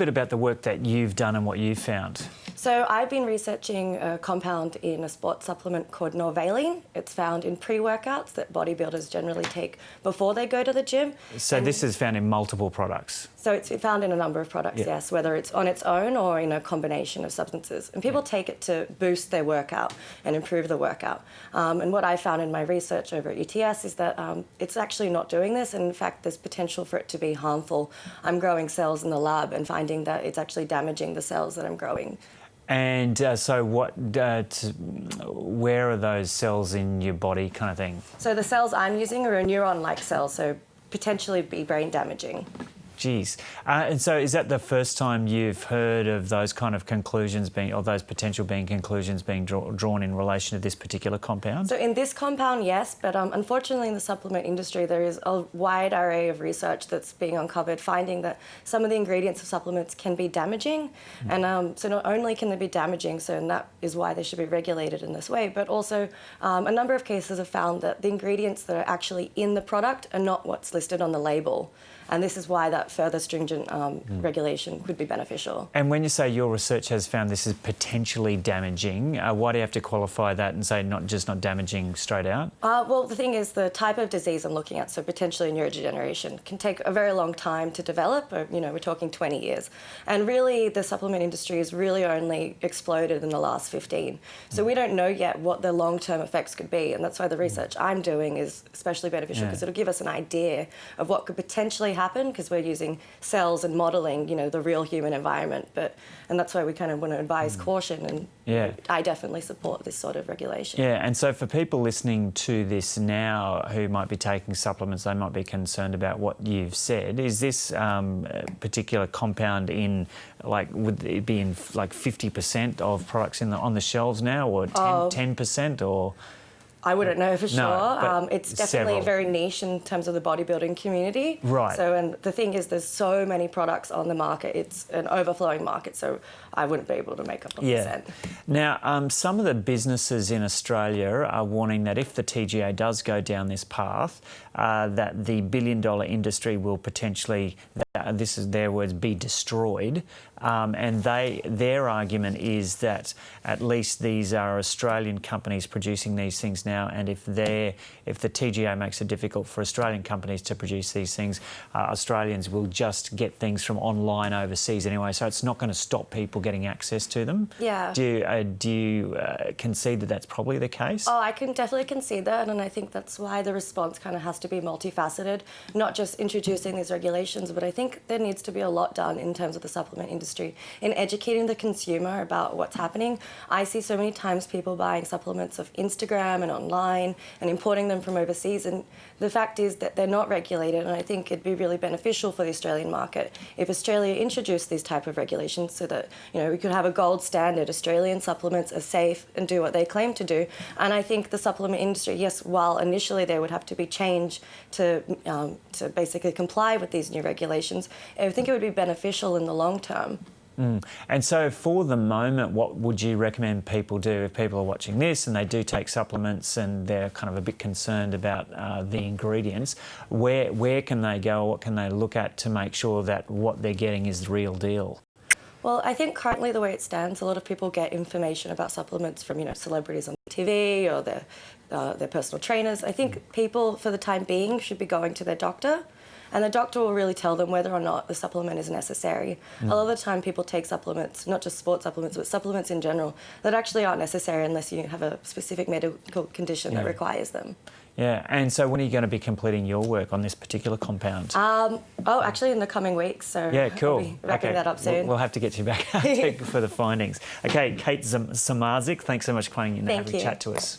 bit about the work that you've done and what you've found. So I've been researching a compound in a sports supplement called norvaline. It's found in pre-workouts that bodybuilders generally take before they go to the gym. So this is found in multiple products? So it's found in a number of products, yes, whether it's on its own or in a combination of substances. And people take it to boost their workout and improve the workout. And what I found in my research over at UTS is that it's actually not doing this, and in fact there's potential for it to be harmful. I'm growing cells in the lab and finding that it's actually damaging the cells that I'm growing. And so where are those cells in your body kind of thing? So the cells I'm using are a neuron-like cell, so potentially be brain damaging. Geez. And so is that the first time you've heard of those kind of conclusions being, or those potential conclusions being drawn in relation to this particular compound? So in this compound, yes, but unfortunately in the supplement industry there is a wide array of research that's being uncovered, finding that some of the ingredients of supplements can be damaging. And so not only can they be damaging, and that is why they should be regulated in this way, but also a number of cases have found that the ingredients that are actually in the product are not what's listed on the label. And this is why that further stringent regulation could be beneficial. And when you say your research has found this is potentially damaging, why do you have to qualify that and say not damaging straight out? Well, the thing is, the type of disease I'm looking at, so potentially neurodegeneration, can take a very long time to develop. We're talking 20 years. And really, the supplement industry has really only exploded in the last 15. So we don't know yet what the long-term effects could be. And that's why the research I'm doing is especially beneficial, because it'll give us an idea of what could potentially happen, because we're using cells and modelling, the real human environment. And that's why we kind of want to advise caution, and I definitely support this sort of regulation. Yeah, and so for people listening to this now who might be taking supplements, they might be concerned about what you've said. Is this particular compound in, would it be in 50% of products on the shelves now, or 10%, or...? I wouldn't know for sure. No, it's definitely very niche in terms of the bodybuilding community. Right. So, and the thing is, there's so many products on the market. It's an overflowing market, so I wouldn't be able to make up a percent. Now, some of the businesses in Australia are warning that if the TGA does go down this path, that the billion-dollar industry will potentially, this is their words, be destroyed. And their argument is that at least these are Australian companies producing these things now, and if the TGA makes it difficult for Australian companies to produce these things, Australians will just get things from online overseas anyway, so it's not going to stop people getting access to them. Yeah. Do you concede that that's probably the case? Oh, I can definitely concede that, and I think that's why the response kind of has to be multifaceted, not just introducing these regulations, but I think there needs to be a lot done in terms of the supplement industry in educating the consumer about what's happening. I see so many times people buying supplements off Instagram and online and importing them from overseas, and the fact is that they're not regulated, and I think it'd be really beneficial for the Australian market if Australia introduced these type of regulations so that we could have a gold standard. Australian supplements are safe and do what they claim to do. And I think the supplement industry, yes, while initially they would have to be changed to basically comply with these new regulations, I think it would be beneficial in the long term. And so for the moment, what would you recommend people do if people are watching this and they do take supplements and they're kind of a bit concerned about the ingredients? Where can they go? What can they look at to make sure that what they're getting is the real deal? Well, I think currently the way it stands, a lot of people get information about supplements from, celebrities on TV or their personal trainers. I think people, for the time being, should be going to their doctor, and the doctor will really tell them whether or not the supplement is necessary. A lot of the time people take supplements, not just sports supplements, but supplements in general, that actually aren't necessary unless you have a specific medical condition that requires them. Yeah, and so when are you going to be completing your work on this particular compound? Actually in the coming weeks, so yeah, cool. I'll be wrapping that up soon. We'll have to get you back for the findings. Okay, Kate Samarzik, thanks so much for coming in and having a chat to us.